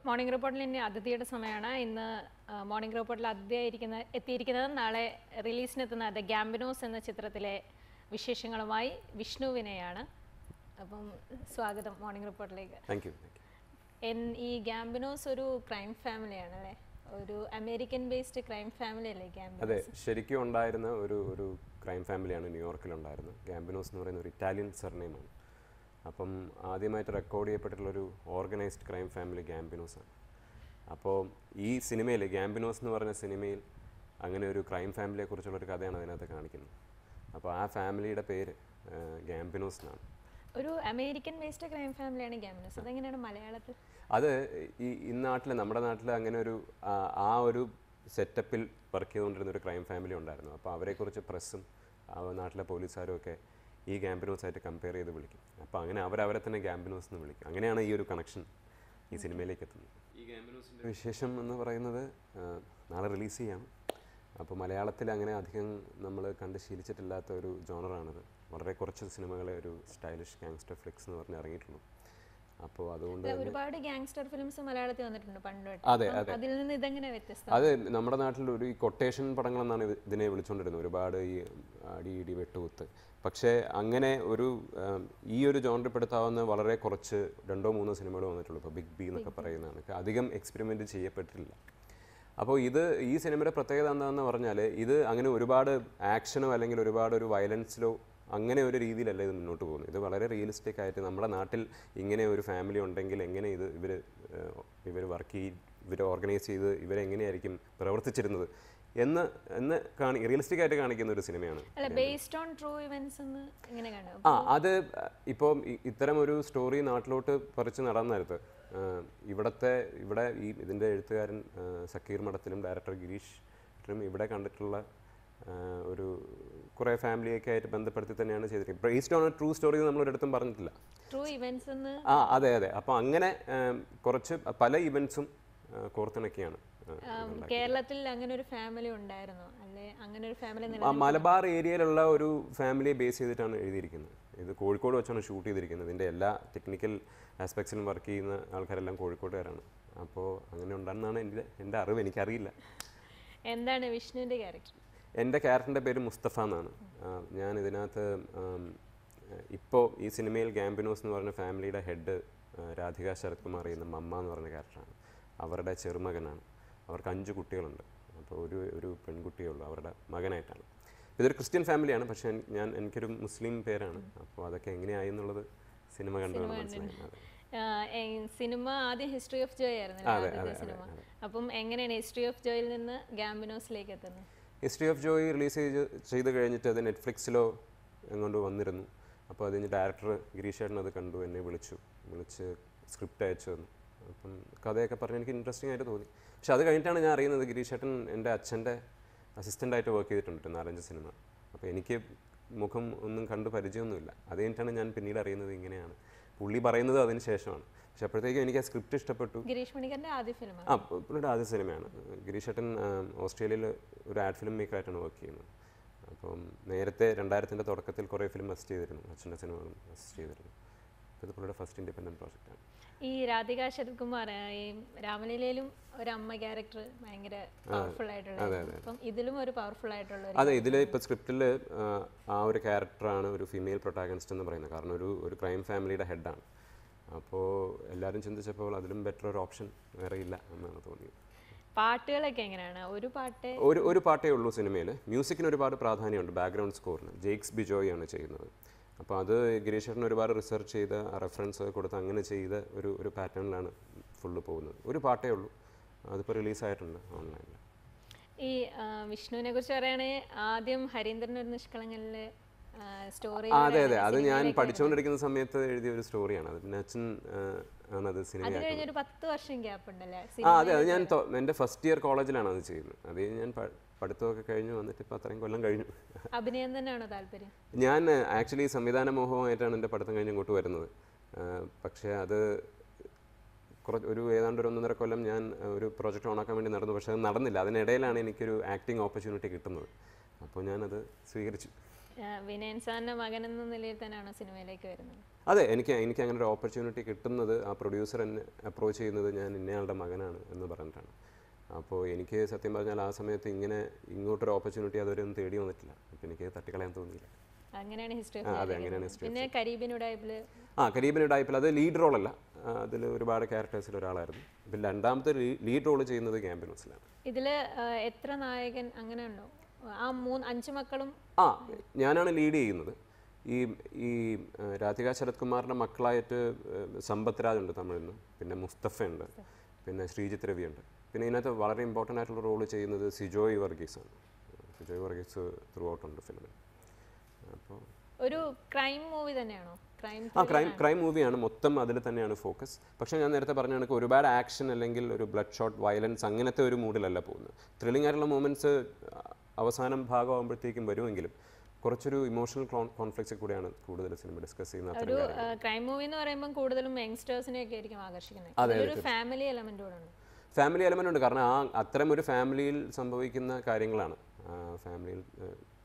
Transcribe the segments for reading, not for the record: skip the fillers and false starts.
Morning റിപ്പോർട്ടിൽ ഇനി അതിഥിയുടെ സമയമാണ്. ഇന്ന് മോർണിംഗ് റിപ്പോർട്ടിൽ എത്തിയിരിക്കുന്നത് നാളെ റിലീസിനെത്തുന്ന ദ ഗാംബിനോസ് എന്ന ചിത്രത്തിലെ വിശേഷങ്ങളുമായി വിഷ്ണു വിനയാണ്. അപ്പം സ്വാഗതം മോർണിംഗ് റിപ്പോർട്ടിലേക്ക്. Thank you. ഈ ഗാംബിനോസ് ഒരു ക്രൈം ഫാമിലിയാണ് അല്ലേ? ഒരു അമേരിക്കൻ ബേസ്ഡ് ക്രൈം ഫാമിലി അല്ലേ ഗാംബിനോസ്? അതെ, ശരിക്കും ഉണ്ടായിരുന്ന ഒരു ക്രൈം ഫാമിലിയാണ് ന്യൂയോർക്കിലുണ്ടായിരുന്നത്. ഗാംബിനോസ് എന്ന് പറയുന്ന ഒരു ഇറ്റാലിയൻ സർനെയിമാണ്. അപ്പം ആദ്യമായിട്ട് റെക്കോർഡ് ചെയ്യപ്പെട്ടിട്ടുള്ളൊരു ഓർഗനൈസ്ഡ് ക്രൈം ഫാമിലി ഗാംബിനോസാണ്. അപ്പോൾ ഈ സിനിമയിൽ ഗാംബിനോസ് എന്ന് പറഞ്ഞ സിനിമയിൽ അങ്ങനെ ഒരു ക്രൈം ഫാമിലിയെക്കുറിച്ചുള്ളൊരു കഥയാണ് അതിനകത്ത് കാണിക്കുന്നത്. അപ്പോൾ ആ ഫാമിലിയുടെ പേര് ഗാംബിനോസ് എന്നാണ്. ഒരു അമേരിക്കൻ ബേസ്ഡ് ക്രൈം ഫാമിലിയാണ് ഗാംബിനോസ്. അതെങ്ങനെയാണ് മലയാളത്തിൽ? അത് ഈ നാട്ടിൽ, നമ്മുടെ നാട്ടിൽ അങ്ങനെ ഒരു സെറ്റപ്പിൽ വർക്ക് ചെയ്തുകൊണ്ടിരുന്ന ഒരു ക്രൈം ഫാമിലി ഉണ്ടായിരുന്നു. അപ്പോൾ അവരെക്കുറിച്ച് പ്രസ്സും നാട്ടിലെ പോലീസുകാരും ഒക്കെ ഈ ഗാംബിനോസായിട്ട് കമ്പയർ ചെയ്ത് വിളിക്കും. അപ്പോൾ അങ്ങനെ അവരെ തന്നെ ഗാംബിനോസ് എന്ന് വിളിക്കും. അങ്ങനെയാണ് ഈ ഒരു കണക്ഷൻ ഈ സിനിമയിലേക്ക് എത്തുന്നത്. ഈ ഗാംബിനോസിൻ്റെ വിശേഷം എന്ന് പറയുന്നത് നാളെ റിലീസ് ചെയ്യണം. അപ്പോൾ മലയാളത്തിൽ അങ്ങനെ അധികം നമ്മൾ കണ്ട് ശീലിച്ചിട്ടില്ലാത്ത ഒരു ജോണറാണിത്. വളരെ കുറച്ച് സിനിമകളെ ഒരു സ്റ്റൈലിഷ് ഗാങ്സ്റ്റർ ഫ്ലിക്സ് എന്ന് പറഞ്ഞ് ഇറങ്ങിയിട്ടുള്ളൂ. അപ്പോൾ അതുകൊണ്ട് ഒരുപാട് ഗാങ്സ്റ്റർ ഫിലിംസ് മലയാളത്തിൽ വന്നിട്ടുണ്ട് പണ്ട്. അതെ അതെ, അതിൽ നിന്ന് ഇതെങ്ങനെ വ്യത്യസ്തം? അത് നമ്മുടെ നാട്ടിൽ ഒരു കൊട്ടേഷൻ പടങ്ങളെന്നാണ് ഇതിനെ വിളിച്ചുകൊണ്ടിരുന്നത്. ഒരുപാട് ഈ അടി വെട്ടുകുത്ത്. പക്ഷേ അങ്ങനെ ഈ ഒരു ജോണറിൽപ്പെടുത്താവുന്ന വളരെ കുറച്ച് 2-3 സിനിമകൾ വന്നിട്ടുള്ളൂ. ഇപ്പോൾ ബിഗ് ബി എന്നൊക്കെ പറയുന്നതാണ്. അധികം എക്സ്പെരിമെൻറ്റ് ചെയ്യപ്പെട്ടിട്ടില്ല. അപ്പോൾ ഈ സിനിമയുടെ പ്രത്യേകത എന്താണെന്ന് പറഞ്ഞാൽ, ഇത് അങ്ങനെ ഒരുപാട് ആക്ഷനോ അല്ലെങ്കിൽ ഒരുപാട് ഒരു വയലൻസിലോ അങ്ങനെ ഒരു രീതിയിലല്ല ഇത് മുന്നോട്ട് പോകുന്നത്. ഇത് വളരെ റിയലിസ്റ്റിക് ആയിട്ട് നമ്മുടെ നാട്ടിൽ ഇങ്ങനെ ഒരു ഫാമിലി ഉണ്ടെങ്കിൽ എങ്ങനെ ഇവർ വർക്ക് ഇവർ ഓർഗനൈസ് ചെയ്ത് ഇവരെങ്ങനെയായിരിക്കും പ്രവർത്തിച്ചിരുന്നത് എന്ന് റിയലിസ്റ്റിക് ആയിട്ട് കാണിക്കുന്ന ഒരു സിനിമയാണ്. അത് ഇപ്പോൾ ഇത്തരം ഒരു സ്റ്റോറി നാട്ടിലോട്ട് പറിച്ച് നടന്നേരത്ത് ഇവിടെ ഇതിൻ്റെ എഴുത്തുകാരൻ സക്കീർ മഠത്തിലും ഡയറക്ടർ ഗിരീഷ് ഇവിടെ കണ്ടിട്ടുള്ള ഒരു കുറേ ഫാമിലിയൊക്കെ ആയിട്ട് ബന്ധപ്പെടുത്തി തന്നെയാണ് ചെയ്തിരിക്കുന്നത്. Based on a true story നമ്മളൊരിടത്തും പറഞ്ഞിട്ടില്ല. അതെ അതെ. അപ്പോൾ അങ്ങനെ കുറച്ച് പല ഇവൻസും കോർത്തിണക്കിയാണ്. കേരളത്തിൽ അങ്ങനെ ഒരു ഫാമിലി ഉണ്ടായിരുന്നോ? അല്ലെ അങ്ങനെ ഒരു ഫാമിലി മലബാർ ഏരിയയിലുള്ള ഒരു ഫാമിലിയെ ബേസ് ചെയ്തിട്ടാണ് എഴുതിയിരിക്കുന്നത്. ഇത് കോഴിക്കോട് വെച്ചാണ് ഷൂട്ട് ചെയ്തിരിക്കുന്നത്. ഇതിൻ്റെ എല്ലാ ടെക്നിക്കൽ ആസ്പെക്ട്സിലും വർക്ക് ചെയ്യുന്ന ആൾക്കാരെല്ലാം കോഴിക്കോട്ടുകാരാണ്. അപ്പോൾ അങ്ങനെ ഉണ്ടെന്നാണ് എൻ്റെ അറിവ്. എനിക്കറിയില്ല. എന്താണ് വിഷ്ണുവിൻ്റെ ക്യാരക്ടർ? എൻ്റെ ക്യാരക്ടറിൻ്റെ പേര് മുസ്തഫ എന്നാണ്. ഞാൻ ഇതിനകത്ത് ഇപ്പോൾ ഈ സിനിമയിൽ ഗാംബിനോസ് എന്ന് പറഞ്ഞ ഫാമിലിയുടെ ഹെഡ് രാധിക ശരത് കുമാർ ചെയ്യുന്ന മമ്മ എന്ന് പറഞ്ഞ ക്യാരക്ടറാണ്. അവരുടെ ചെറുമകനാണ്. അവർക്ക് 5 കുട്ടികളുണ്ട്. അപ്പോൾ ഒരു പെൺകുട്ടിയേ ഉള്ളൂ അവരുടെ മകനായിട്ടാണ്. ഇതൊരു ക്രിസ്ത്യൻ ഫാമിലിയാണ്. പക്ഷേ എനിക്കൊരു മുസ്ലിം പേരാണ്. അപ്പോൾ അതൊക്കെ എങ്ങനെയായി എന്നുള്ളത് സിനിമ കണ്ടാണ് മനസ്സിലായത്. സിനിമ ആദ്യം ഹിസ്റ്ററി ഓഫ് ജോയ് ആയിരുന്നു സിനിമ. അപ്പം എങ്ങനെയാണ് ഹിസ്റ്ററി ഓഫ് ജോയിൽ നിന്ന് ഗാംബിനോസിലേക്ക് എത്തുന്നത്? ഹിസ്റ്ററി ഓഫ് ജോയ് റിലീസ് ചെയ്ത് കഴിഞ്ഞിട്ട് അത് നെറ്റ്ഫ്ലിക്സിലോ എങ്ങോട്ട് വന്നിരുന്നു. അപ്പോൾ അതിന് ഡയറക്ടർ ഗിരീഷ് ചേട്ടൻ അത് കണ്ടു, എന്നെ വിളിച്ച് സ്ക്രിപ്റ്റ് അയച്ചു തന്നു. അപ്പം കഥയൊക്കെ പറഞ്ഞ് എനിക്ക് ഇൻട്രസ്റ്റിംഗ് ആയിട്ട് തോന്നി. പക്ഷെ അത് കഴിഞ്ഞിട്ടാണ് ഞാൻ അറിയുന്നത് ഗിരീഷ് ചേട്ടൻ എൻ്റെ അച്ഛൻ്റെ അസിസ്റ്റൻ്റായിട്ട് വർക്ക് ചെയ്തിട്ടുണ്ട് 4-5 സിനിമ. അപ്പോൾ എനിക്ക് മുഖം ഒന്നും കണ്ട് പരിചയമൊന്നുമില്ല. അത് കഴിഞ്ഞിട്ടാണ് ഞാൻ പിന്നീട് അറിയുന്നത് ഇങ്ങനെയാണ്. പുള്ളി പറയുന്നത് അതിന് ശേഷമാണ്. പക്ഷെ അപ്പോഴത്തേക്കും എനിക്ക് ആ സ്ക്രിപ്റ്റ് ഇഷ്ടപ്പെട്ടു. പുള്ളിയുടെ ആദ്യ സിനിമയാണ്. ഗിരീഷ് ചേട്ടൻ ഓസ്ട്രേലിയയിൽ ഒരു ആഡ് ഫിലിം മേക്കറായിട്ടാണ് വർക്ക് ചെയ്യുന്നത്. അപ്പം നേരത്തെ 2000-ൻ്റെ തുടക്കത്തിൽ കുറേ ഫിലിം അസിസ്റ്റ് ചെയ്തിരുന്നു. അച്ഛൻ്റെ സിനിമകളും അസിസ്റ്റ് ചെയ്തിരുന്നു. ഇത് പുള്ളിയുടെ ഫസ്റ്റ് ഇൻഡിപെൻഡൻറ്റ് പ്രോജക്റ്റാണ്. ഈ രാധിക ശരത് കുമാർ ഈ രാമലീലയിലും ഒരു അമ്മ ക്യാരക്ടർ ഭയങ്കര പവർഫുൾ ആയിട്ടുള്ള, അപ്പം ഇതിലും ഒരു പവർഫുൾ ആയിട്ടുള്ള. അതെ, ഇതിൽ ഇപ്പോൾ സ്ക്രിപ്റ്റിൽ ആ ഒരു ക്യാരക്ടറാണ് ഒരു ഫീമെയിൽ പ്രൊട്ടാഗണിസ്റ്റ് എന്ന് പറയുന്നത്. കാരണം ഒരു ക്രൈം ഫാമിലിയുടെ ഹെഡാണ്. അപ്പോൾ എല്ലാവരും ചിന്തിച്ചപ്പോൾ അതിലും ബെറ്റർ ഒരു ഓപ്ഷൻ വേറെ ഇല്ല എന്നാണ് തോന്നിയത്. പാട്ടുകളൊക്കെ എങ്ങനെയാണ്? ഒരു പാട്ടേ ഉള്ളൂ സിനിമയിൽ. മ്യൂസിക്കിന് ഒരുപാട് പ്രാധാന്യമുണ്ട്. ബാക്ക്ഗ്രൗണ്ട് സ്കോറിന് ജെയ്ക്സ് ബിജോയ് ആണ് ചെയ്യുന്നത്. അപ്പോൾ അത് ഗിരീഷ് ചേട്ടൻ ഒരുപാട് റിസർച്ച് ചെയ്ത് റെഫറൻസ് കൊടുത്ത് അങ്ങനെ ചെയ്ത ഒരു പാറ്റേണിലാണ് ഫുള്ള് പോകുന്നത്. ഒരു പാട്ടേ ഉള്ളൂ. അതിപ്പോൾ റിലീസായിട്ടുണ്ട് ഓൺലൈനിൽ. ഈ വിഷ്ണുവിനെ കുറിച്ച് പറയുകയാണെങ്കിൽ ആദ്യം ഹരീന്ദ്രൻ ഒരു നിഷ്കളങ്കനിൽ സ്റ്റോറി. അതെ അതെ, അത് ഞാൻ പഠിച്ചുകൊണ്ടിരിക്കുന്ന സമയത്ത് എഴുതിയ ഒരു സ്റ്റോറിയാണ്. അത് പിന്നെ അച്ഛൻ ആണത് സിനിമ. 10 വർഷം ഗ്യാപ്പ് ഉണ്ടല്ലേ? അതെ, അത് ഞാൻ എൻ്റെ ഫസ്റ്റ് ഇയർ കോളേജിലാണ് അത് ചെയ്യുന്നത്. അത് ഞാൻ പഠിത്തമൊക്കെ കഴിഞ്ഞ് വന്നിട്ട് ഇപ്പോൾ അത്രയും കൊല്ലം കഴിഞ്ഞു. അഭിനയം തന്നെയാണോ താല്പര്യം? ഞാൻ ആക്ച്വലി സംവിധാന മോഹമായിട്ടാണ് എൻ്റെ പഠിത്തം കഴിഞ്ഞ് ഇങ്ങോട്ട് വരുന്നത്. പക്ഷേ അത് ഏതാണ്ട് 1.5 കൊല്ലം ഞാൻ ഒരു പ്രോജക്റ്റ് ഓണാക്കാൻ വേണ്ടി നടന്നു. പക്ഷേ അത് നടന്നില്ല. അതിനിടയിലാണ് എനിക്കൊരു ആക്ടിങ് ഓപ്പർച്യൂണിറ്റി കിട്ടുന്നത്. അപ്പോൾ ഞാനത് സ്വീകരിച്ചു. വിനയൻ സാറിൻ്റെ മകൻ എന്ന നിലയിൽ തന്നെയാണോ സിനിമയിലേക്ക് വരുന്നത്? അതെ, എനിക്ക് അങ്ങനെ ഒരു ഓപ്പർച്യൂണിറ്റി കിട്ടുന്നത്, ആ പ്രൊഡ്യൂസർ എന്നെ അപ്രോച്ച് ചെയ്യുന്നത് ഞാൻ ഇന്നയാളുടെ മകനാണ് എന്ന് പറഞ്ഞിട്ടാണ്. അപ്പോൾ എനിക്ക് സത്യം പറഞ്ഞാൽ ആ സമയത്ത് ഇങ്ങോട്ടൊരു ഓപ്പർച്യൂണിറ്റി അതുവരെയൊന്നും തേടി വന്നിട്ടില്ല. അപ്പോൾ എനിക്ക് തട്ടിക്കളയാൻ തോന്നിയില്ല. അങ്ങനെയാണ് ഹിസ്റ്ററി. അതെ, അങ്ങനെയാണ് ഹിസ്റ്ററി. പിന്നെ കരീബിയൻ ഉഡായിപ്പിൽ കരീബിയൻ ഉഡായിപ്പിൽ അത് ലീഡ് റോളല്ല, അതിൽ ഒരുപാട് ക്യാരക്ടേഴ്സിൽ ഒരാളായിരുന്നു. പിന്നെ രണ്ടാമത്തെ ലീഡ് റോൾ ചെയ്യുന്നത് ഗാംബിനോസിലാണ്. ഇതിൽ എത്ര നായകൻ അങ്ങനെ ഉണ്ടോ? ആ 5 മക്കളും ഞാനാണ് ലീഡ് ചെയ്യുന്നത്. ഈ രാധിക ശരത് കുമാറിൻ്റെ മക്കളായിട്ട് സമ്പത്ത് രാജ് ഉണ്ട് തമിഴിൽ നിന്ന്, പിന്നെ മുസ്തഫ ഉണ്ട്, പിന്നെ ശ്രീജിത്ത് രവി ഉണ്ട്. പിന്നെ ഇതിനകത്ത് വളരെ ഇമ്പോർട്ടൻ്റ് ആയിട്ടുള്ള റോള് ചെയ്യുന്നത് സിജോയ് വർഗീസാണ്. സിജോയ് വർഗീസ് ത്രൂ ഔട്ട് ഉണ്ട് ഫിലിമിൽ. അപ്പോൾ ഒരു ക്രൈം മൂവി തന്നെയാണോ? ക്രൈം മൂവിയാണ് മൊത്തം, അതിൽ തന്നെയാണ് ഫോക്കസ്. പക്ഷേ ഞാൻ നേരത്തെ പറഞ്ഞ കണക്ക് ഒരുപാട് ആക്ഷൻ അല്ലെങ്കിൽ ഒരു ബ്ലഡ് ഷോട്ട് വയലൻസ് അങ്ങനത്തെ ഒരു മൂഡിലല്ല പോകുന്നത്. ത്രില്ലിംഗ് ആയിട്ടുള്ള മൂമെൻറ്റ്സ് അവസാനം ഭാഗമാകുമ്പോഴത്തേക്കും വരുമെങ്കിലും കുറച്ചൊരു ഇമോഷണൽ കോൺഫ്ലിക്ട്സ് കൂടെയാണ് കൂടുതൽ സിനിമ ഡിസ്കസ് ചെയ്യുന്നത്. ഒരു ക്രൈം മൂവി എന്ന് പറയുമ്പോൾ കൂടുതലും യങ്സ്റ്റേഴ്സിനെയൊക്കെ ആയിരിക്കും ആകർഷിക്കുന്നത്. ഒരു ഫാമിലി എലമെന്റ് കൂടെ ഉണ്ട്. ഫാമിലി എലമെന്റ് ഉണ്ട്, കാരണം അത്തരം ഒരു ഫാമിലിയിൽ സംഭവിക്കുന്ന കാര്യങ്ങളാണ്, ഫാമിലിയിൽ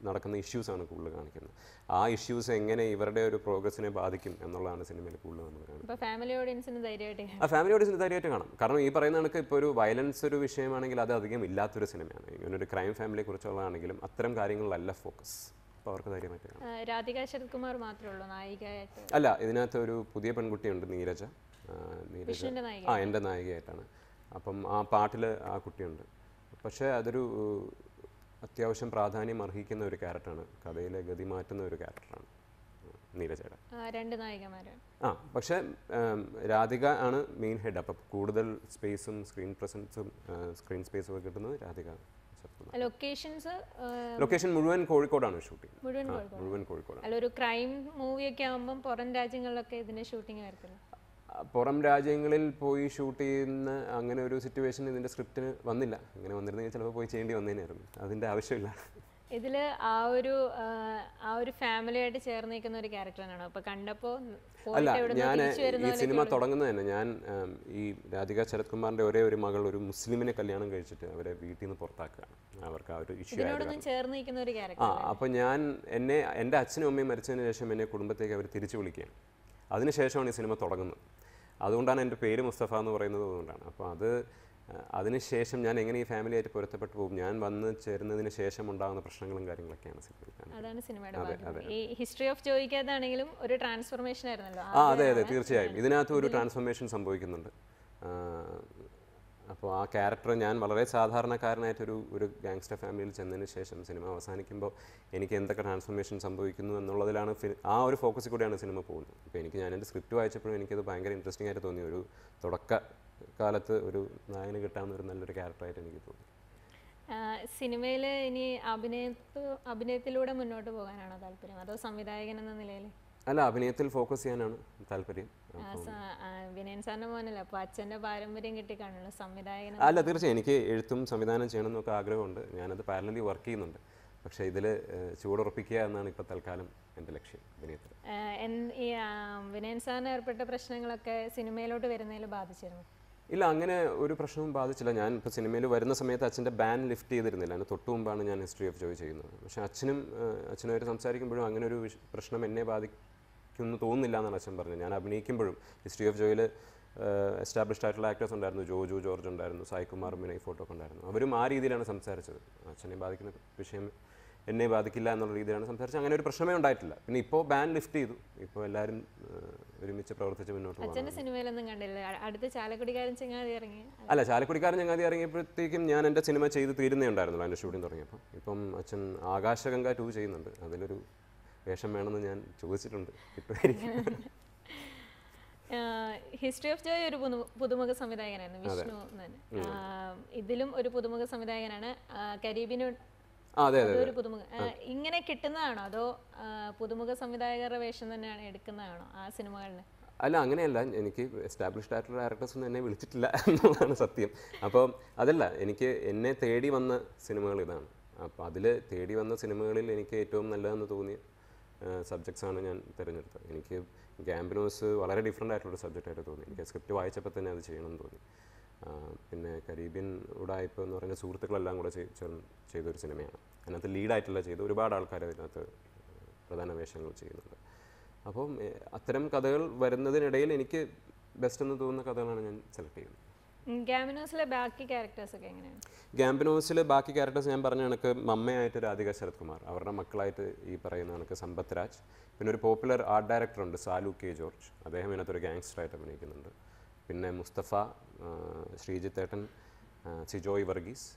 നടക്കുന്ന ഇഷ്യൂസാണ് കൂടുതൽ കാണിക്കുന്നത്. ആ ഇഷ്യൂസ് എങ്ങനെ ഇവരുടെ ഒരു പ്രോഗ്രസിനെ ബാധിക്കും എന്നുള്ളതാണ് സിനിമയിൽ കൂടുതൽ നമ്മൾ കാണുന്നത്. ഫാമിലി ഓഡിയൻസിന് ധൈര്യമായിട്ട് കാണാം. കാരണം ഈ പറയുന്ന കണക്ക് ഇപ്പോൾ ഒരു വയലൻസ് ഒരു വിഷയമാണെങ്കിൽ അത് അധികം ഇല്ലാത്തൊരു സിനിമയാണ്. ഇങ്ങനൊരു ക്രൈം ഫാമിലിയെ കുറിച്ചുള്ളതാണെങ്കിലും അത്തരം കാര്യങ്ങളിലല്ല ഫോക്കസ്. അപ്പോൾ അവർക്ക് ധൈര്യമായിട്ട് കാണാം. രാധിക ശരത് കുമാർ മാത്രമേ ഉള്ളൂ നായികയായിട്ട്? അല്ല, ഇതിനകത്ത് ഒരു പുതിയ പെൺകുട്ടിയുണ്ട്, നീരജ. എൻ്റെ നായികയായിട്ടാണ്. അപ്പം ആ പാട്ടിൽ ആ കുട്ടിയുണ്ട്. പക്ഷേ അതൊരു അത്യാവശ്യം പ്രാധാന്യം അർഹിക്കുന്ന ഒരു ക്യാരക്ടറാണ്, കഥയിലെ ഗതി മാറ്റുന്ന ഒരു ക്യാരക്ടറാണ് നീരജയുടെ. 2 നായികമാരാണ്. പക്ഷേ രാധിക ആണ് മെയിൻ ഹെഡ്. അപ്പം കൂടുതൽ സ്പേസും സ്ക്രീൻ പ്രസൻസും സ്ക്രീൻ സ്പേസും ഒക്കെ കിട്ടുന്നത് രാധിക. ലൊക്കേഷൻ മുഴുവൻ കോഴിക്കോടാണ് ഷൂട്ടിംഗ്. മുഴുവൻ കോഴിക്കോടാണ്. അല്ല, ഒരു ക്രൈം മൂവിയൊക്കെ ആകുമ്പോൾ പുറം രാജ്യങ്ങളിലൊക്കെ ഇതിന്റെ ഷൂട്ടിംഗ് വരത്തില്ല. പുറം രാജ്യങ്ങളിൽ പോയി ഷൂട്ട് ചെയ്യുന്ന അങ്ങനെ ഒരു സിറ്റുവേഷൻ ഇതിൻ്റെ സ്ക്രിപ്റ്റിന് വന്നില്ല. അങ്ങനെ വന്നിരുന്നെങ്കിൽ ചിലപ്പോൾ പോയി ചെയ്യേണ്ടി വന്നേനായിരുന്നു. അതിൻ്റെ ആവശ്യമില്ല. ഇതിൽ ആ ഒരു ഫാമിലിയായിട്ട് ചേർന്ന് നിൽക്കുന്ന ഒരു ക്യാരക്ടറാണോ? അപ്പോൾ കണ്ടപ്പോൾ അല്ല, ഞാൻ ഈ സിനിമ തുടങ്ങുന്നത് തന്നെ ഞാൻ ഈ രാധിക ശരത് കുമാറിൻ്റെ ഒരേ ഒരു മകൾ ഒരു മുസ്ലിമിനെ കല്യാണം കഴിച്ചിട്ട് അവരെ വീട്ടിൽ നിന്ന് പുറത്താക്കുകയാണ്. അവർക്ക് ആ ഒരു ഇഷ്യൂ അപ്പോൾ എൻ്റെ അച്ഛനും അമ്മയും മരിച്ചതിന് ശേഷം എന്നെ കുടുംബത്തേക്ക് അവർ തിരിച്ചു വിളിക്കുകയാണ്. അതിനുശേഷമാണ് ഈ സിനിമ തുടങ്ങുന്നത്. അതുകൊണ്ടാണ് എൻ്റെ പേര് മുസ്തഫ എന്ന് പറയുന്നത്. അതുകൊണ്ടാണ്. അപ്പോൾ അതിനുശേഷം ഞാൻ എങ്ങനെ ഈ ഫാമിലിയായിട്ട് പൊരുത്തപ്പെട്ടു പോകും, ഞാൻ വന്ന് ചേരുന്നതിന് ശേഷം ഉണ്ടാകുന്ന പ്രശ്നങ്ങളും കാര്യങ്ങളൊക്കെയാണ് സിനിമ. അതാണ് സിനിമയുടെ ഈ ഹിസ്റ്ററി ഓഫ് ജോയിക്കാതാണെങ്കിലും ഒരു ട്രാൻസ്ഫോർമേഷൻ ആയിരുന്നല്ലോ. അതെ, തീർച്ചയായും ഇതിനകത്ത് ഒരു ട്രാൻസ്ഫോർമേഷൻ സംഭവിക്കുന്നുണ്ട്. അപ്പോൾ ആ ക്യാരക്ടർ ഞാൻ വളരെ സാധാരണക്കാരനായിട്ടൊരു ഗാങ്സ്റ്റർ ഫാമിലിയിൽ ചെന്നതിന് ശേഷം സിനിമ അവസാനിക്കുമ്പോൾ എനിക്ക് എന്തൊക്കെ ട്രാൻസ്ഫോർമേഷൻ സംഭവിക്കുന്നു എന്നുള്ളതിലാണ് ആ ഒരു ഫോക്കസിൽ കൂടെയാണ് സിനിമ പോകുന്നത്. അപ്പോൾ ഞാൻ എൻ്റെ സ്ക്രിപ്റ്റ് വായിച്ചപ്പോഴും എനിക്കത് ഭയങ്കര ഇൻട്രസ്റ്റിംഗ് ആയിട്ട് തോന്നി. ഒരു തുടക്കകാലത്ത് ഒരു നായകന് കിട്ടാവുന്ന ഒരു നല്ലൊരു ക്യാരക്ടറായിട്ട് എനിക്ക് തോന്നി. സിനിമയിൽ ഇനി അഭിനയത്തിലൂടെ മുന്നോട്ട് പോകാനാണോ താല്പര്യം, അതോ സംവിധായകൻ എന്ന നിലയിൽ? അല്ല, അഭിനയത്തിൽ ഫോക്കസ് ചെയ്യാനാണ് താല്പര്യം. വിനയൻ സാറിന്റെ മോനല്ലേ, അപ്പോൾ അച്ഛൻ്റെ പാരമ്പര്യം കിട്ടിക്കാണല്ലോ സംവിധായകൻ? അല്ല, തീർച്ചയായും എനിക്ക് എഴുത്തും സംവിധാനം ചെയ്യണം എന്നൊക്കെ ആഗ്രഹമുണ്ട്. ഞാനത് പാരലലി വർക്ക് ചെയ്യുന്നുണ്ട്. പക്ഷേ ഇതിൽ ചൂടുറപ്പിക്കുക എന്നാണ് ഇപ്പോൾ തൽക്കാലം എൻ്റെ ലക്ഷ്യം വിനയത്തിൽ. ഈ വിനയൻ സാറിന് ഏർപ്പെട്ട പ്രശ്നങ്ങളൊക്കെ സിനിമയിലോട്ട് വരുന്നതിൽ ബാധിച്ചിരുന്നു? ഇല്ല, അങ്ങനെ ഒരു പ്രശ്നവും ബാധിച്ചില്ല. ഞാൻ ഇപ്പോൾ സിനിമയിൽ വരുന്ന സമയത്ത് അച്ഛൻ്റെ ബാൻ ലിഫ്റ്റ് ചെയ്തിരുന്നില്ല. അതിന് തൊട്ട് മുമ്പാണ് ഞാൻ ഹിസ്റ്ററി ഓഫ് ജോയ് ചെയ്യുന്നത്. പക്ഷേ അച്ഛനുമായിട്ട് സംസാരിക്കുമ്പോഴും അങ്ങനെ ഒരു പ്രശ്നം എന്നെ ബാധിക്കുമെന്ന് തോന്നുന്നില്ല എന്നാണ് അച്ഛൻ പറഞ്ഞത്. ഞാൻ അഭിനയിക്കുമ്പോഴും ഹിസ്റ്ററി ഓഫ് ജോയിൽ എസ്റ്റാബ്ലിഷ്ഡ് ആയിട്ടുള്ള ആക്ടേഴ്സ് ഉണ്ടായിരുന്നു. ജോജു ജോർജ് ഉണ്ടായിരുന്നു, സായികുമാർ, വിനയ് ഫോട്ടോ ഒക്കെ ഉണ്ടായിരുന്നു. അവരും ആ രീതിയിലാണ് സംസാരിച്ചത്. അച്ഛനെ ബാധിക്കുന്ന വിഷയം എന്നെ ബാധിക്കില്ല എന്നുള്ള രീതിയിലാണ് സംസാരിച്ചത്. അങ്ങനെ ഒരു പ്രശ്നമേ ഉണ്ടായിട്ടില്ല. പിന്നെ ഇപ്പോൾ ബാൻ ലിഫ്റ്റ് ചെയ്തു. ഇപ്പോൾ എല്ലാവരും ഒരുമിച്ച് പ്രവർത്തിച്ച് മുന്നോട്ട് പോകും. അച്ഛൻ്റെ സിനിമയിലൊന്നും കണ്ടില്ല. അടുത്ത ചാലക്കുടിക്കാരൻ ചങ്ങാതി ഇറങ്ങി? അല്ല, ചാലക്കുടിക്കാരൻ ചങ്ങാതി ഇറങ്ങിയപ്പോഴത്തേക്കും ഞാൻ എൻ്റെ സിനിമ ചെയ്ത് തീരുന്നേ ഉണ്ടായിരുന്നുള്ളൂ. അതിൻ്റെ ഷൂട്ടിംഗ് തുടങ്ങിയപ്പോൾ. ഇപ്പം അച്ഛൻ ആകാശഗംഗ 2 ചെയ്യുന്നുണ്ട്. അതിലൊരു വേഷം വേണമെന്ന് ഞാൻ ചോദിച്ചിട്ടുണ്ട്. കിട്ടുമായിരിക്കും. ഹിസ്റ്ററി ഓഫ് ജോയ് ഒരു പുതുമുഖ സംവിധായകനായിരുന്നു, വിഷ്ണു. ഇതിലും ഒരു പുതുമുഖ സംവിധായകനാണ്. കരീബിയൻ ഒരു പുതുമുഖ. ഇങ്ങനെ കിട്ടുന്നതാണോ അതോ പുതുമുഖ സംവിധായകരുടെ വേഷം തന്നെയാണ് എടുക്കുന്നതാണോ ആ സിനിമകളിൽ? അല്ല, അങ്ങനെയല്ല. എനിക്ക് എസ്റ്റാബ്ലിഷ്ഡ് ആയിട്ടുള്ള ഡയറക്ടേഴ്സൊന്നും എന്നെ വിളിച്ചിട്ടില്ല എന്നുള്ളതാണ് സത്യം. അപ്പോൾ അതല്ല, എന്നെ തേടി വന്ന സിനിമകൾ ഇതാണ്. അപ്പോൾ അതിൽ തേടി വന്ന സിനിമകളിൽ എനിക്ക് ഏറ്റവും നല്ലതെന്ന് തോന്നിയ സബ്ജക്ട്സാണ് ഞാൻ തിരഞ്ഞെടുത്തത്. എനിക്ക് ഗാംബിനോസ് വളരെ ഡിഫറെൻ്റ് ആയിട്ടുള്ളൊരു സബ്ജക്റ്റായിട്ട് തോന്നി. എനിക്ക് സ്ക്രിപ്റ്റ് വായിച്ചപ്പോൾ തന്നെ അത് ചെയ്യണമെന്ന് തോന്നി. പിന്നെ കരീബിയൻ ഉഡായിപ്പ് എന്ന് പറഞ്ഞ സുഹൃത്തുക്കളെല്ലാം കൂടെ ചേർന്ന് ചെയ്തൊരു സിനിമയാണ്. അതിനകത്ത് ലീഡായിട്ടുള്ള ഒരുപാട് ആൾക്കാർ അതിനകത്ത് പ്രധാന വേഷങ്ങൾ ചെയ്യുന്നുണ്ട്. അപ്പം അത്തരം കഥകൾ വരുന്നതിനിടയിൽ എനിക്ക് ബെസ്റ്റ് എന്ന് തോന്നുന്ന കഥകളാണ് ഞാൻ സെലക്ട് ചെയ്യുന്നത്. ഗാംബിനോസിലെ ബാക്കി ക്യാരക്ടേഴ്സ് ഒക്കെ എങ്ങനെയാണ്? ഗാംബിനോസിലെ ബാക്കി ക്യാരക്ടേഴ്സ് ഞാൻ പറഞ്ഞ കണക്ക് മമ്മയായിട്ട് രാധിക ശരത് കുമാർ, അവരുടെ മക്കളായിട്ട് ഈ പറയുന്ന കണക്ക് സമ്പത്ത് രാജ്, പിന്നെ ഒരു പോപ്പുലർ ആർട്ട് ഡയറക്ടർ ഉണ്ട് സാലു കെ ജോർജ്, അദ്ദേഹം ഇതിനകത്തൊരു ഗാങ്സ്റ്ററായിട്ട് അഭിനയിക്കുന്നുണ്ട്. പിന്നെ മുസ്തഫ, ശ്രീജിത്ത് ഏട്ടൻ, സിജോയ് വർഗീസ്,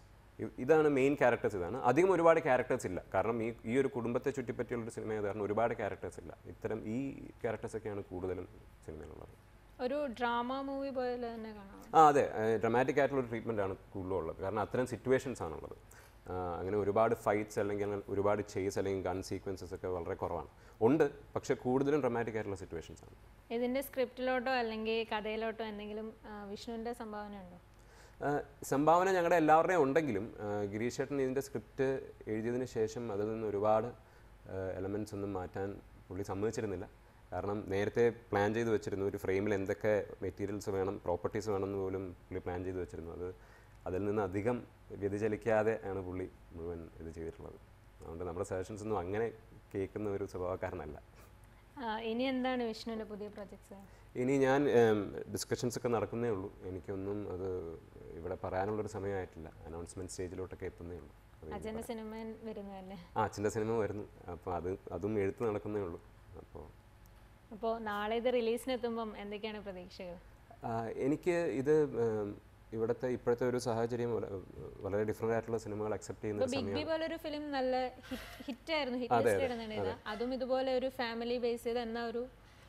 ഇതാണ് മെയിൻ ക്യാരക്ടേഴ്സ്. ഇതാണ് അധികം ഒരുപാട് ക്യാരക്ടേഴ്സ് ഇല്ല, കാരണം ഈ ഒരു കുടുംബത്തെ ചുറ്റിപ്പറ്റിയുള്ളൊരു സിനിമ കാരണം ഒരുപാട് ക്യാരക്ടേഴ്സ് ഇല്ല. ഈ ക്യാരക്ടേഴ്സൊക്കെയാണ് കൂടുതലും സിനിമയിലുള്ളത്. ഒരു ഡ്രാമ മൂവി പോലെ തന്നെ കാണാം. അതെ, ഡ്രമാറ്റിക് ആയിട്ടുള്ള ട്രീറ്റ്മെൻ്റ് ആണ് കൂടുതലും ഉള്ളത്, കാരണം അത്തരം സിറ്റുവേഷൻസ് ആണുള്ളത്. അങ്ങനെ ഒരുപാട് ഫൈറ്റ്സ് അല്ലെങ്കിൽ അങ്ങനെ ഒരുപാട് ചേസ് അല്ലെങ്കിൽ ഗൺ സീക്വൻസസ് ഒക്കെ വളരെ കുറവാണ്, ഉണ്ട്, പക്ഷേ കൂടുതലും ഡ്രമാറ്റിക് ആയിട്ടുള്ള സിറ്റുവേഷൻസ് ആണ്. ഇതിൻ്റെ സ്ക്രിപ്റ്റിലോട്ടോ അല്ലെങ്കിൽ കഥയിലോട്ടോ എന്തെങ്കിലും വിഷ്ണുവിൻ്റെ സംഭാവന ഉണ്ടോ? സംഭാവന ഞങ്ങളുടെ എല്ലാവരുടെയും ഉണ്ടെങ്കിലും ഗിരീഷ് ചേട്ടൻ ഇതിൻ്റെ സ്ക്രിപ്റ്റ് എഴുതിയതിന് ശേഷം അതിൽ നിന്ന് ഒരുപാട് എലമെൻറ്റ്സ് ഒന്നും മാറ്റാൻ പുള്ളി സമ്മതിച്ചിരുന്നില്ല. കാരണം നേരത്തെ പ്ലാൻ ചെയ്ത് വെച്ചിരുന്നു, ഒരു ഫ്രെയിമിൽ എന്തൊക്കെ മെറ്റീരിയൽസ് വേണം, പ്രോപ്പർട്ടീസ് വേണമെന്ന് പോലും പുള്ളി പ്ലാൻ ചെയ്ത് വെച്ചിരുന്നു. അതിൽ നിന്ന് അധികം വ്യതിചലിക്കാതെ ആണ് പുള്ളി മുഴുവൻ ഇത് ചെയ്തിട്ടുള്ളത്. അതുകൊണ്ട് നമ്മുടെ സജഷൻസ് ഒന്നും അങ്ങനെ കേൾക്കുന്ന ഒരു സ്വഭാവക്കാരനല്ല. ഇനി എന്താണ് വിഷ്ണുവിൻ്റെ പുതിയ പ്രൊജക്ട്സ്? ഇനി ഞാൻ ഡിസ്കഷൻസ് ഒക്കെ നടക്കുന്നേ ഉള്ളൂ. എനിക്കൊന്നും അത് ഇവിടെ പറയാനുള്ളൊരു സമയമായിട്ടില്ല. അനൗൺസ്മെൻറ്റ് സ്റ്റേജിലോട്ടൊക്കെ എത്തുന്നേ ഉള്ളൂ. അച്ഛൻ്റെ സിനിമ വരുന്നതല്ലേ? അച്ഛൻ്റെ സിനിമ വരുന്നു, അപ്പോൾ അതും എഴുത്ത് നടക്കുന്നേ ഉള്ളൂ. അപ്പോൾ നാളെ ഇത് റിലീസിനെത്തുമ്പം എന്തൊക്കെയാണ് പ്രതീക്ഷകൾ? എനിക്ക് ഇത് ഇപ്പോഴത്തെ ഒരു സാഹചര്യം വളരെ ഡിഫറെൻ്റ് ആയിട്ടുള്ള സിനിമകൾ അക്സെപ്റ്റ് ചെയ്യുന്ന ബിഗ് ബി പോലെ ഒരു ഫിലിം നല്ല ഹിറ്റായിരുന്നു, അതും ഇതുപോലെ ഒരു ഫാമിലി ബേസ് ചെയ്ത് എന്നാ ഒരു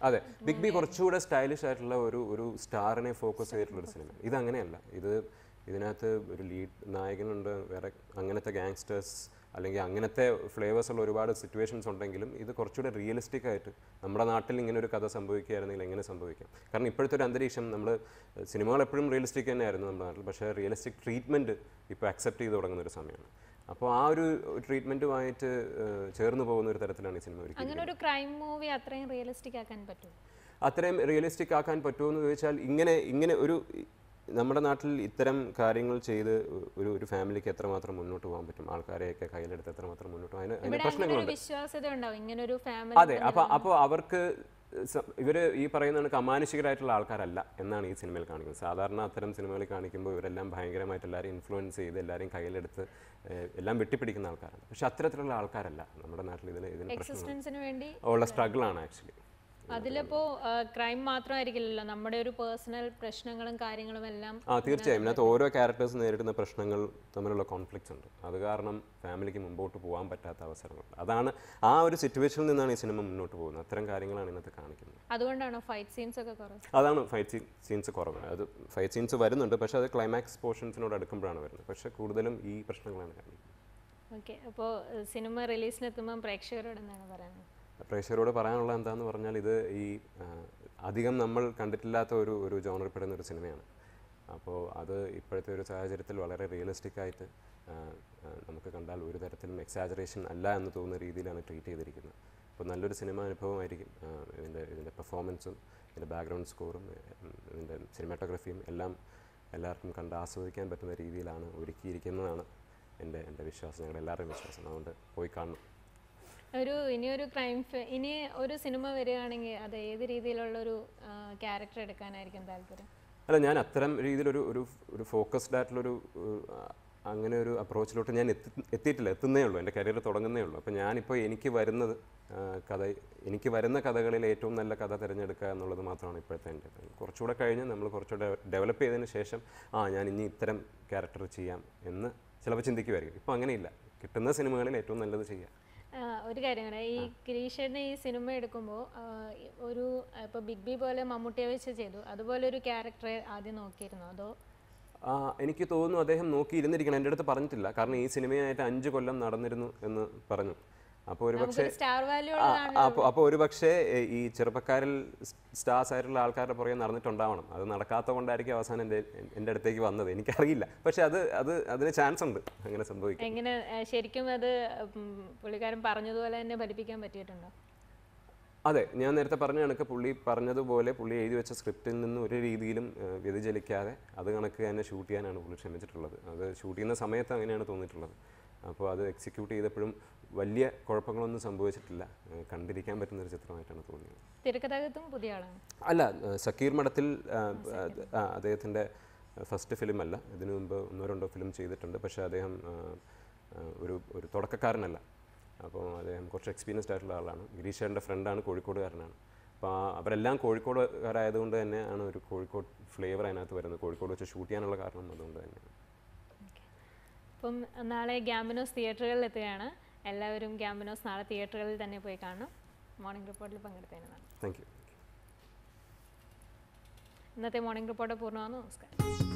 അതെ, ബിഗ് ബി കുറച്ചുകൂടെ സ്റ്റൈലിഷ് ആയിട്ടുള്ള ഒരു സ്റ്റാറിനെ ഫോക്കസ് ചെയ്തിട്ടുള്ളൊരു സിനിമ. ഇതങ്ങനെയല്ല. ഇതിനകത്ത് ഒരു ലീഡ് നായകനുണ്ട്, വേറെ അങ്ങനത്തെ ഗാങ്സ്റ്റേഴ്സ് അല്ലെങ്കിൽ അങ്ങനത്തെ ഫ്ലേവേഴ്സ് ഉള്ള ഒരുപാട് സിറ്റുവേഷൻസ് ഉണ്ടെങ്കിലും ഇത് കുറച്ചുകൂടെ റിയലിസ്റ്റിക് ആയിട്ട് നമ്മുടെ നാട്ടിൽ ഇങ്ങനെ ഒരു കഥ സംഭവിക്കുകയായിരുന്നെങ്കിൽ എങ്ങനെ സംഭവിക്കാം. കാരണം ഇപ്പോഴത്തെ ഒരു അന്തരീക്ഷം, നമ്മൾ സിനിമകൾ എപ്പോഴും റിയലിസ്റ്റിക് തന്നെയായിരുന്നു നമ്മുടെ നാട്ടിൽ, പക്ഷേ റിയലിസ്റ്റിക് ട്രീറ്റ്മെൻറ്റ് ഇപ്പോൾ അക്സെപ്റ്റ് ചെയ്ത് തുടങ്ങുന്ന ഒരു സമയമാണ്. അപ്പോൾ ആ ഒരു ട്രീറ്റ്മെൻറ്റുമായിട്ട് ചേർന്ന് പോകുന്ന ഒരു തരത്തിലാണ് ഈ സിനിമ ഒരുക്കുന്നത്. അങ്ങനെ ഒരു ക്രൈം മൂവി അത്രയും റിയലിസ്റ്റിക് ആക്കാൻ പറ്റുമോ? അത്രയും റിയലിസ്റ്റിക് ആക്കാൻ പറ്റുമോ എന്ന് ചോദിച്ചാൽ, ഇങ്ങനെ ഒരു നമ്മുടെ നാട്ടിൽ ഇത്തരം കാര്യങ്ങൾ ചെയ്ത് ഒരു ഫാമിലിക്ക് എത്രമാത്രം മുന്നോട്ട് പോകാൻ പറ്റും, ആൾക്കാരെയൊക്കെ കയ്യിലെടുത്ത് എത്രമാത്രം മുന്നോട്ട് പോകും, അതിന് പ്രശ്നങ്ങളുണ്ട്. അതെ, അപ്പോൾ അവർക്ക് ഇവർ ഈ പറയുന്നതാണ് അമാനുഷികരായിട്ടുള്ള ആൾക്കാരല്ല എന്നാണ് ഈ സിനിമയിൽ കാണിക്കുന്നത്. സാധാരണ അത്തരം സിനിമകളിൽ കാണിക്കുമ്പോൾ ഇവരെല്ലാം ഭയങ്കരമായിട്ട് എല്ലാവരും ഇൻഫ്ലുവൻസ് ചെയ്ത് എല്ലാവരെയും കയ്യിലെടുത്ത് എല്ലാം വെട്ടിപ്പിടിക്കുന്ന ആൾക്കാരാണ്. പക്ഷെ അത്തരത്തിലുള്ള ആൾക്കാരല്ല നമ്മുടെ നാട്ടിൽ. ഇതിന് പ്രശ്നങ്ങൾ ഉള്ള സ്ട്രഗിളാണ് ആക്ച്വലി. അതിലിപ്പോ ക്രൈം മാത്രമായിരിക്കില്ലല്ലോ, നമ്മുടെ ഒരു പേഴ്സണൽ പ്രശ്നങ്ങളും കാര്യങ്ങളും എല്ലാം. തീർച്ചയായും ഇതിനകത്ത് ഓരോ ക്യാരക്ടേഴ്സ് നേരിടുന്ന പ്രശ്നങ്ങൾ തമ്മിലുള്ള കോൺഫ്ലിക്ട്സ് ഉണ്ട്. അത് കാരണം ഫാമിലിക്ക് മുമ്പോട്ട് പോകാൻ പറ്റാത്ത അവസരങ്ങളുണ്ട്. അതാണ് ആ ഒരു സിറ്റുവേഷനിൽ നിന്നാണ് ഈ സിനിമ മുന്നോട്ട് പോകുന്നത്. അത്തരം കാര്യങ്ങളാണ് ഇന്നത്തെ കാണിക്കുന്നത്. അതുകൊണ്ടാണോ ഫൈറ്റ് സീൻസ് ഒക്കെ കുറവ്? അതാണ് ഫൈറ്റ് സീൻസ് കുറവ്. അത് ഫൈറ്റ് സീൻസ് വരുന്നുണ്ട്, പക്ഷേ അത് ക്ലൈമാക്സ് പോർഷൻസിനോട് അടുക്കുമ്പോഴാണ് വരുന്നത്. പക്ഷേ കൂടുതലും ഈ പ്രശ്നങ്ങളാണ് കാണിക്കുന്നത്. ഓക്കെ, അപ്പോൾ സിനിമ റിലീസിനെത്തുമ്പോൾ പ്രേക്ഷകരോട് എന്താണ് പറയുന്നത്? പ്രേക്ഷകരോട് പറയാനുള്ള എന്താണെന്ന് പറഞ്ഞാൽ, ഇത് അധികം നമ്മൾ കണ്ടിട്ടില്ലാത്ത ഒരു ജോണറിൽപ്പെടുന്ന ഒരു സിനിമയാണ്. അപ്പോൾ അത് ഇപ്പോഴത്തെ ഒരു സാഹചര്യത്തിൽ വളരെ റിയലിസ്റ്റിക് ആയിട്ട് നമുക്ക് കണ്ടാൽ ഒരു തരത്തിലും എക്സാജറേഷൻ അല്ല എന്ന് തോന്നുന്ന രീതിയിലാണ് ട്രീറ്റ് ചെയ്തിരിക്കുന്നത്. അപ്പോൾ നല്ലൊരു സിനിമ അനുഭവമായിരിക്കും. ഇതിൻ്റെ പെർഫോമൻസും ഇതിൻ്റെ ബാക്ക്ഗ്രൗണ്ട് സ്കോറും ഇതിൻ്റെ സിനിമാറ്റോഗ്രഫിയും എല്ലാം എല്ലാവർക്കും കണ്ട് ആസ്വദിക്കാൻ പറ്റുന്ന രീതിയിലാണ് ഒരുക്കിയിരിക്കുന്നതാണ് എൻ്റെ വിശ്വാസം, ഞങ്ങളുടെ എല്ലാവരുടെയും വിശ്വാസം. അതുകൊണ്ട് പോയി കാണണം. ഇനിയൊരു ഇനി ഒരു സിനിമ വരികയാണെങ്കിൽ അത് ഏത് രീതിയിലുള്ളൊരു ക്യാരക്ടർ എടുക്കാനായിരിക്കും താല്പര്യം? അല്ല, ഞാൻ അത്തരം രീതിയിലൊരു ഫോക്കസ്ഡ് ആയിട്ടുള്ളൊരു അങ്ങനെ ഒരു അപ്രോച്ചിലോട്ട് ഞാൻ എത്തുന്നേ ഉള്ളൂ. എൻ്റെ കരിയർ തുടങ്ങുന്നേ ഉള്ളൂ. അപ്പോൾ ഞാനിപ്പോൾ എനിക്ക് വരുന്ന കഥകളിൽ ഏറ്റവും നല്ല കഥ തിരഞ്ഞെടുക്കുക എന്നുള്ളത് മാത്രമാണ് ഇപ്പോഴത്തെ എൻ്റെ. കുറച്ചുകൂടെ കഴിഞ്ഞ് നമ്മൾ കുറച്ചുകൂടെ ഡെവലപ്പ് ചെയ്തതിന് ശേഷം ഞാൻ ഇനി ഇത്തരം ക്യാരക്ടർ ചെയ്യാം എന്ന് ചിലപ്പോൾ ചിന്തിക്കുമായിരിക്കും. ഇപ്പോൾ അങ്ങനെയില്ല, കിട്ടുന്ന സിനിമകളിൽ ഏറ്റവും നല്ലത് ചെയ്യാം. ഒരു കാര്യമാണ്, ഈ ഗിരീഷേട്ടന് ഈ സിനിമ എടുക്കുമ്പോൾ ഇപ്പോൾ ബിഗ് ബി പോലെ മമ്മൂട്ടിയെ വെച്ച് ചെയ്തു, അതുപോലെ ഒരു ക്യാരക്ടറെ ആദ്യം നോക്കിയിരുന്നോ? അതോ? എനിക്ക് തോന്നുന്നു അദ്ദേഹം നോക്കിയിരുന്നിരിക്കണം. എൻ്റെ അടുത്ത് പറഞ്ഞിട്ടില്ല, കാരണം ഈ സിനിമയായിട്ട് 5 കൊല്ലം നടന്നിരുന്നു എന്ന് പറഞ്ഞു. അപ്പോൾ ഒരു പക്ഷേ ഈ ചെറുപ്പക്കാരിൽ സ്റ്റാർസ് ആയിട്ടുള്ള ആൾക്കാരുടെ പുറകെ നടന്നിട്ടുണ്ടാവണം. അത് നടക്കാത്ത കൊണ്ടായിരിക്കും അവസാനം എൻ്റെ അടുത്തേക്ക് വന്നത്. എനിക്കറിയില്ല, പക്ഷെ അതിന് ചാൻസ് ഉണ്ട് അങ്ങനെ സംഭവിക്കും. എങ്ങനെ ശരിക്കും അത് പുള്ളിക്കാരൻ പറഞ്ഞതുപോലെ തന്നെ ഫലിപ്പിക്കാൻ പറ്റിയിട്ടുണ്ടോ? അതെ, ഞാൻ നേരത്തെ പറഞ്ഞ കണക്ക് പുള്ളി പറഞ്ഞതുപോലെ പുള്ളി എഴുതി വെച്ച സ്ക്രിപ്റ്റിൽ നിന്ന് ഒരു രീതിയിലും വ്യതിചലിക്കാതെ അത് കണക്ക് തന്നെ ഷൂട്ട് ചെയ്യാനാണ് പുള്ളി ശ്രമിച്ചിട്ടുള്ളത്. അത് ഷൂട്ട് ചെയ്യുന്ന സമയത്ത് അങ്ങനെയാണ് തോന്നിയിട്ടുള്ളത്. അപ്പോൾ അത് എക്സിക്യൂട്ട് ചെയ്തപ്പോഴും വലിയ കുഴപ്പങ്ങളൊന്നും സംഭവിച്ചിട്ടില്ല. കണ്ടിരിക്കാൻ പറ്റുന്ന ഒരു ചിത്രമായിട്ടാണ് തോന്നിയത്. തിരക്കഥാകൃത്തും പുതിയ ആളാണ്. അല്ല, സക്കീർ മഠത്തിൽ അദ്ദേഹത്തിൻ്റെ ഫസ്റ്റ് ഫിലിം അല്ല. ഇതിനു മുമ്പ് 1-2 ഫിലിം ചെയ്തിട്ടുണ്ട്. പക്ഷേ അദ്ദേഹം ഒരു തുടക്കക്കാരനല്ല. അപ്പോൾ അദ്ദേഹം കുറച്ച് എക്സ്പീരിയൻസ്ഡ് ആയിട്ടുള്ള ആളാണ്. ഗിരീഷേട്ടൻ്റെ ഫ്രണ്ടാണ്, കോഴിക്കോടുകാരനാണ്. അപ്പോൾ അവരെല്ലാം കോഴിക്കോടുകാരായതുകൊണ്ട് തന്നെ ആണ് ഒരു കോഴിക്കോട് ഫ്ലേവർ അതിനകത്ത് വരുന്നത്. കോഴിക്കോട് വെച്ച് ഷൂട്ട് ചെയ്യാനുള്ള കാരണം അതുകൊണ്ട് തന്നെയാണ്. അപ്പം നാളെ ഗ്യാമ്പിനോസ് തിയേറ്ററുകളിൽ എത്തുകയാണ്. എല്ലാവരും ഗ്യാമ്പിനോസ് നാളെ തിയേറ്ററുകളിൽ തന്നെ പോയി കാണണം. മോർണിംഗ് റിപ്പോർട്ടിൽ പങ്കെടുത്തതിനാണ്. Thank you. ഇന്നത്തെ മോർണിംഗ് റിപ്പോർട്ട് പൂർണ്ണമാകുന്നു. നമസ്കാരം.